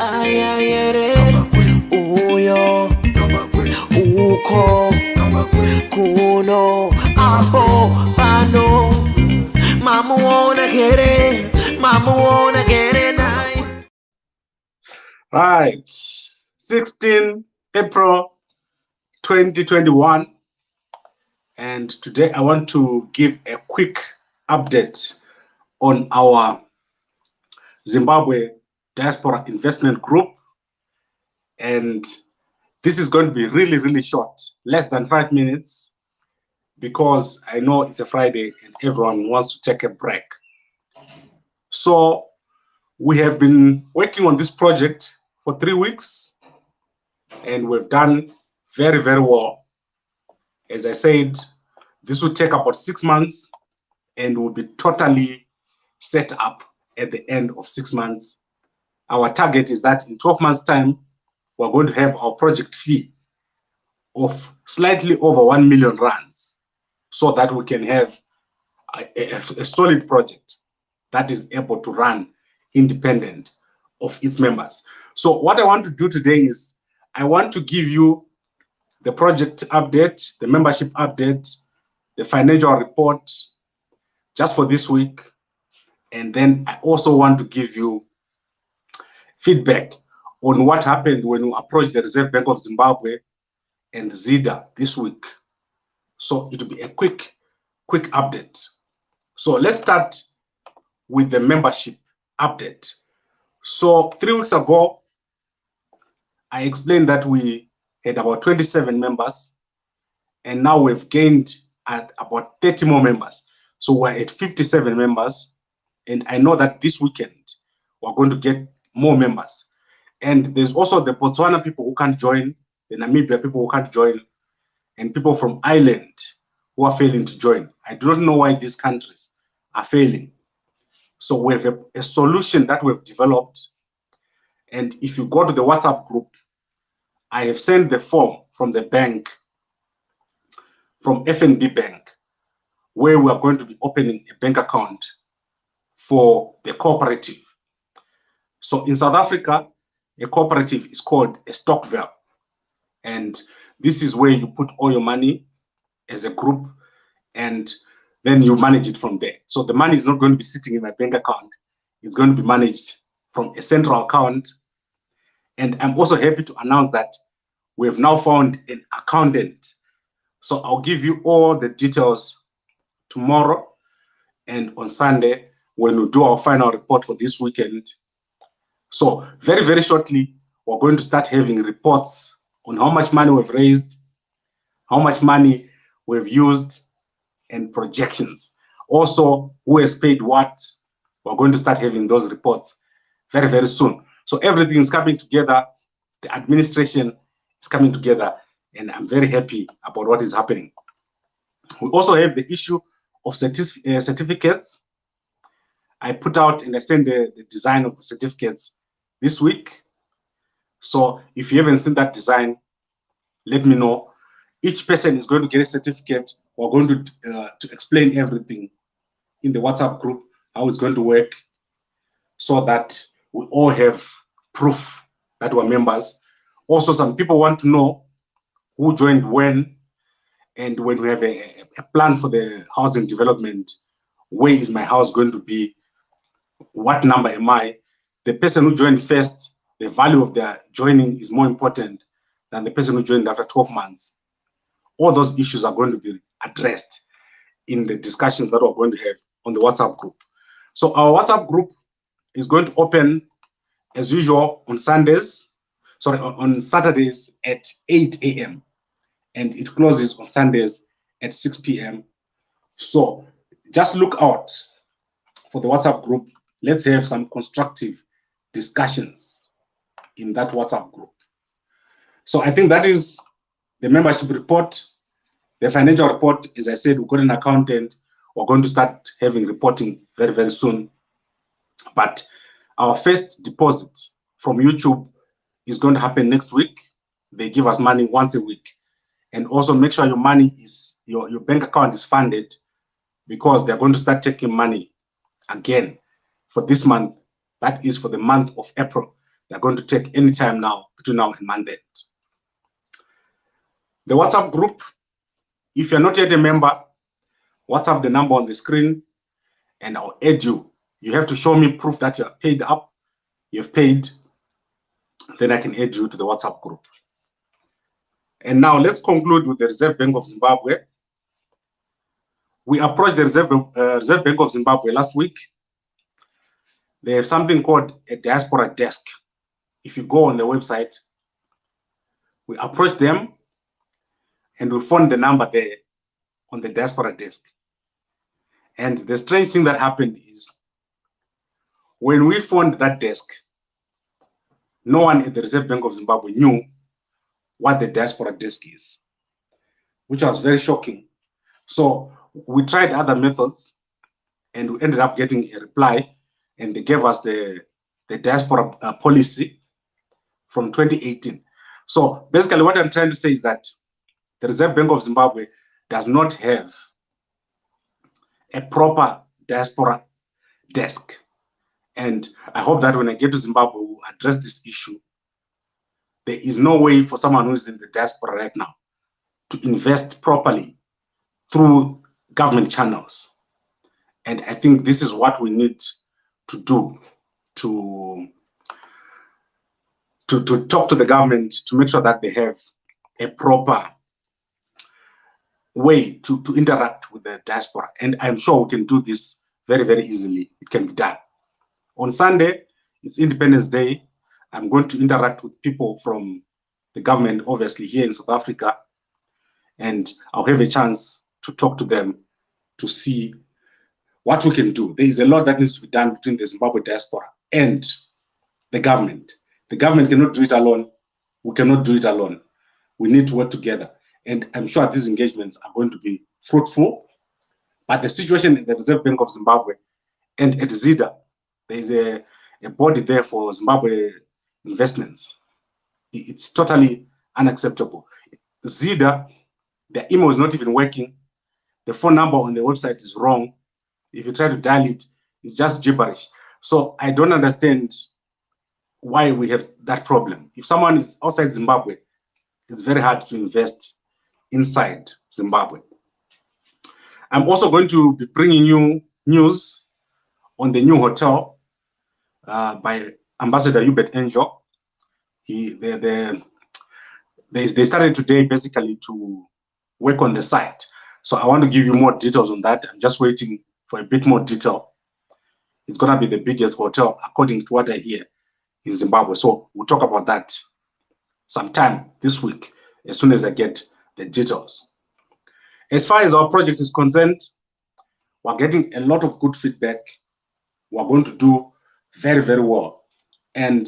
ayayere uyo uko kuno aho pano mamuona kere nai. Right, 16 April 2021, and today I want to give a quick update on our Zimbabwe Diaspora Investment Group, and this is going to be really short, less than 5 minutes, because I know it's a Friday and everyone wants to take a break. So we have been working on this project for 3 weeks, and we've done very well. As I said, this will take about 6 months and will be totally set up at the end of 6 months. Our target is that in 12 months' time, we're going to have our project fee of slightly over 1 million rands, so that we can have a solid project that is able to run independent of its members. So what I want to do today is I want to give you the project update, the membership update, the financial report just for this week. And then I also want to give you feedback on what happened when we approached the Reserve Bank of Zimbabwe and ZIDA this week. So it will be a quick update. So let's start with the membership update. So 3 weeks ago, I explained that we had about 27 members, and now we've gained at about 30 more members. So we're at 57 members, and I know that this weekend we're going to get more members. And there's also the Botswana people who can't join, the Namibia people who can't join, and people from Ireland who are failing to join. I do not know why these countries are failing. So we have a solution that we've developed. And if you go to the WhatsApp group, I have sent the form from the bank, from FNB Bank, where we are going to be opening a bank account for the cooperative. So in South Africa, a cooperative is called a stokvel. And this is where you put all your money as a group, and then you manage it from there. So the money is not going to be sitting in my bank account. It's going to be managed from a central account. And I'm also happy to announce that we have now found an accountant. So I'll give you all the details tomorrow and on Sunday when we do our final report for this weekend. So very shortly, we're going to start having reports on how much money we've raised, how much money we've used, and projections. Also, who has paid what. We're going to start having those reports very soon. So everything is coming together. The administration is coming together, and I'm very happy about what is happening. We also have the issue of certificates. I put out and I sent the design of the certificates this week. So if you haven't seen that design, let me know. Each person is going to get a certificate. We're going to explain everything in the WhatsApp group, how it's going to work, so that we all have proof that we're members. Also, some people want to know who joined when, and when we have a plan for the housing development, where is my house going to be, what number am I? The person who joined first, the value of their joining is more important than the person who joined after 12 months. All those issues are going to be addressed in the discussions that we're going to have on the WhatsApp group. So our WhatsApp group is going to open as usual on Saturdays at 8 a.m. and it closes on Sundays at 6 p.m. So just look out for the WhatsApp group. Let's have some constructive discussions in that WhatsApp group. So I think that is the membership report. The financial report, as I said, we've got an accountant. We're going to start having reporting very soon. But our first deposit from YouTube is going to happen next week. They give us money once a week. And also make sure your money is, your bank account is funded, because they're going to start taking money again for this month. That is for the month of April. they're going to take any time now between now and month end. The WhatsApp group, if you're not yet a member, WhatsApp the number on the screen and I'll add you. You have to show me proof that you're paid up, you've paid, then I can add you to the WhatsApp group. And now let's conclude with the Reserve Bank of Zimbabwe. We approached the Reserve Bank of Zimbabwe last week. They have something called a diaspora desk. If you go on the website, we approached them and we found the number there on the diaspora desk. And the strange thing that happened is when we found that desk, no one at the Reserve Bank of Zimbabwe knew what the diaspora desk is, which was very shocking. So we tried other methods and we ended up getting a reply, and they gave us the diaspora policy from 2018. So basically what I'm trying to say is that the Reserve Bank of Zimbabwe does not have a proper diaspora desk. And I hope that when I get to Zimbabwe, we'll address this issue. There is no way for someone who is in the diaspora right now to invest properly through government channels. And I think this is what we need to do to talk to the government to make sure that they have a proper way to interact with the diaspora. And I'm sure we can do this very, very easily. It can be done. On Sunday, it's Independence Day. I'm going to interact with people from the government, obviously, here in South Africa. And I'll have a chance to talk to them to see what we can do. There is a lot that needs to be done between the Zimbabwe diaspora and the government. The government cannot do it alone. We cannot do it alone. We need to work together. And I'm sure these engagements are going to be fruitful. But the situation in the Reserve Bank of Zimbabwe and at ZIDA, there is a body there for Zimbabwe investments. It's totally unacceptable. ZIDA, their email is not even working. The phone number on the website is wrong. If you try to dial it, it's just gibberish. So I don't understand why we have that problem. If someone is outside Zimbabwe, it's very hard to invest inside Zimbabwe. I'm also going to be bringing you news on the new hotel by Ambassador Hubert Angel. They started today basically to work on the site. So I want to give you more details on that. I'm just waiting for a bit more detail. It's going to be the biggest hotel, according to what I hear, in Zimbabwe. So we'll talk about that sometime this week, as soon as I get the details. As far as our project is concerned, we're getting a lot of good feedback. We're going to do very, very well. And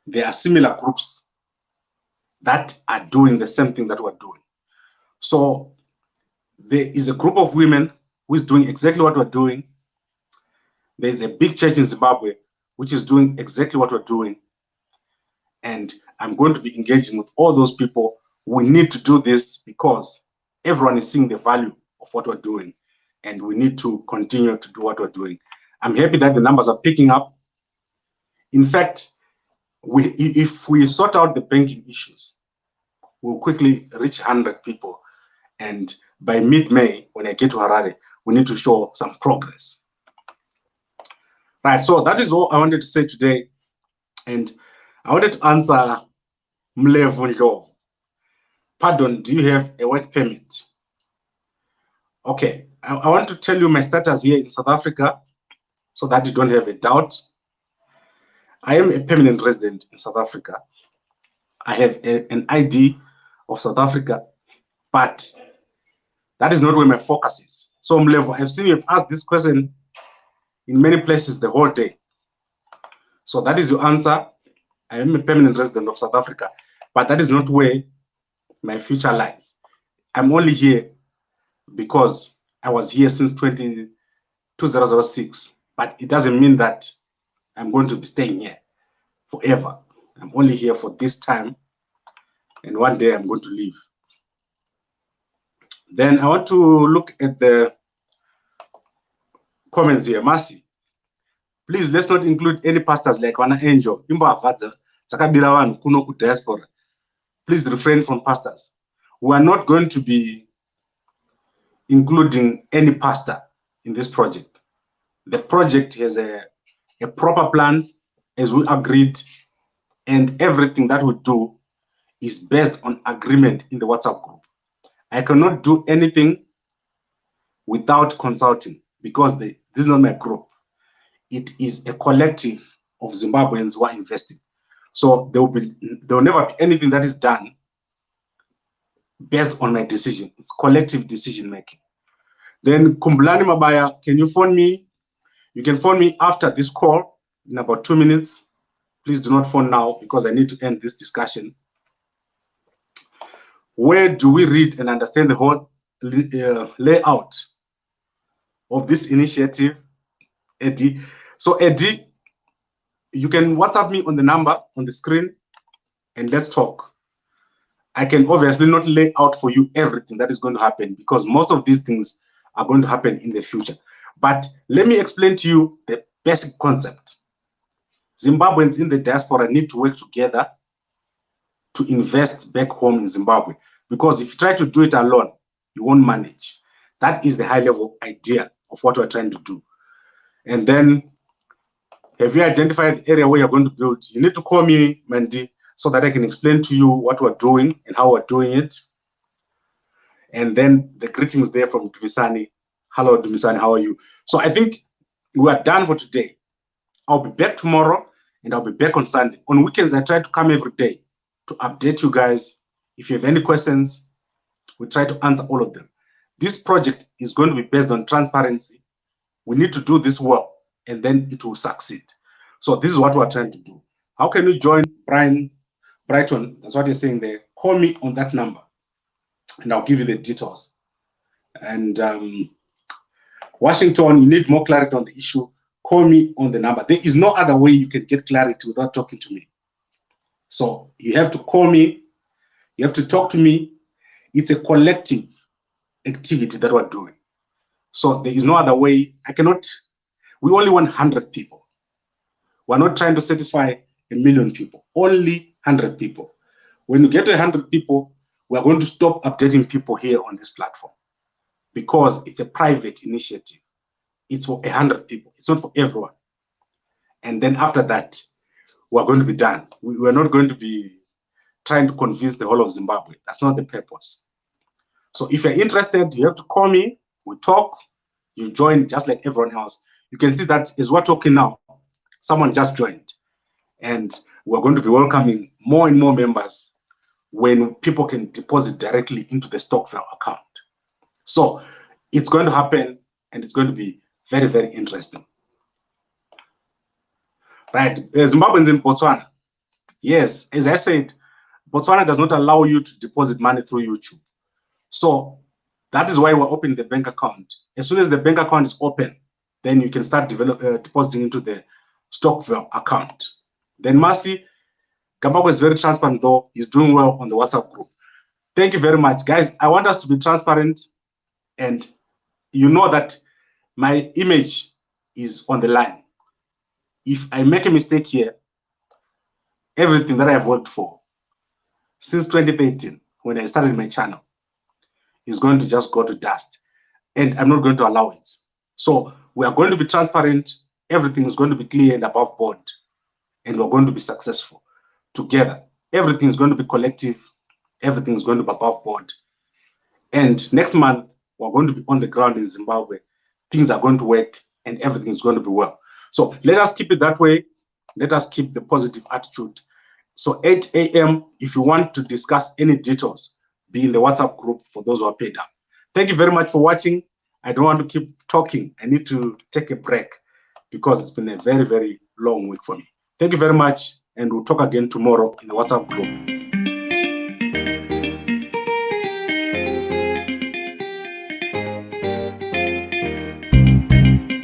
there are similar groups that are doing the same thing that we're doing. So there is a group of women who is doing exactly what we're doing. There's a big church in Zimbabwe which is doing exactly what we're doing. And I'm going to be engaging with all those people. We need to do this because everyone is seeing the value of what we're doing. And we need to continue to do what we're doing. I'm happy that the numbers are picking up. In fact, if we sort out the banking issues, we'll quickly reach 100 people. And by mid-May, when I get to Harare, we need to show some progress. Right, so that is all I wanted to say today. And I wanted to answer Mlevu Ndlovu. Pardon, do you have a work permit? Okay, I want to tell you my status here in South Africa so that you don't have a doubt. I am a permanent resident in South Africa. I have an ID of South Africa, but that is not where my focus is. So Mlevu, I've seen you've asked this question in many places the whole day. So that is your answer. I am a permanent resident of South Africa, but that is not where my future lies. I'm only here because I was here since 2006, but it doesn't mean that I'm going to be staying here forever. I'm only here for this time, and one day I'm going to leave. Then I want to look at the comments here. Mercy, Please, let's not include any pastors like Wana Angel. Diaspora. Please refrain from pastors. We are not going to be including any pastor in this project. The project has a proper plan as we agreed, and everything that we do is based on agreement in the WhatsApp group. I cannot do anything without consulting because this is not my group. It is a collective of Zimbabweans who are investing. So there will never be anything that is done based on my decision. It's collective decision making. Then Kumbulani Mabaya, can you phone me? You can phone me after this call in about 2 minutes. Please do not phone now because I need to end this discussion. Where do we read and understand the whole layout of this initiative, Eddie? So Eddie, you can WhatsApp me on the number on the screen and let's talk. I can obviously not lay out for you everything that is going to happen because most of these things are going to happen in the future. But let me explain to you the basic concept. Zimbabweans in the diaspora need to work together to invest back home in Zimbabwe. Because if you try to do it alone, you won't manage. That is the high level idea of what we're trying to do. And then, have you identified the area where you're going to build? You need to call me, Mandy, so that I can explain to you what we're doing and how we're doing it. And then the greetings there from Dumisani. Hello, Dumisani, how are you? So I think we are done for today. I'll be back tomorrow and I'll be back on Sunday. On weekends, I try to come every day to update you guys. If you have any questions, we try to answer all of them. This project is going to be based on transparency. We need to do this well, and then it will succeed. So this is what we're trying to do. How can you join Brighton? That's what you're saying there. Call me on that number, and I'll give you the details. And Washington, you need more clarity on the issue. Call me on the number. There is no other way you can get clarity without talking to me. So you have to call me. You have to talk to me. It's a collective activity that we're doing. So there is no other way. We only want 100 people. We're not trying to satisfy 1 million people, only 100 people. When you get to 100 people, we're going to stop updating people here on this platform because it's a private initiative. It's for 100 people. It's not for everyone. And then after that, we're going to be done. We're not going to be trying to convince the whole of Zimbabwe. That's not the purpose. So if you're interested, you have to call me. We talk. You join just like everyone else. You can see that as we're talking now, someone just joined. And we're going to be welcoming more and more members when people can deposit directly into the Stockville account. So it's going to happen, and it's going to be very, very interesting. Right, Zimbabweans in Botswana. Yes, as I said, Botswana does not allow you to deposit money through YouTube. So that is why we're opening the bank account. As soon as the bank account is open, then you can start depositing into the Stockville account. Then Mercy, Gambakwe is very transparent though. He's doing well on the WhatsApp group. Thank you very much. Guys, I want us to be transparent, and you know that my image is on the line. If I make a mistake here, everything that I've worked for since 2013, when I started my channel, is going to just go to dust. And I'm not going to allow it. So we are going to be transparent. Everything is going to be clear and above board. And we're going to be successful together. Everything is going to be collective. Everything is going to be above board. And next month, we're going to be on the ground in Zimbabwe. Things are going to work and everything is going to be well. So let us keep it that way. Let us keep the positive attitude. So 8 a.m., if you want to discuss any details, be in the WhatsApp group for those who are paid up. Thank you very much for watching. I don't want to keep talking. I need to take a break because it's been a very, very long week for me. Thank you very much, and we'll talk again tomorrow in the WhatsApp group.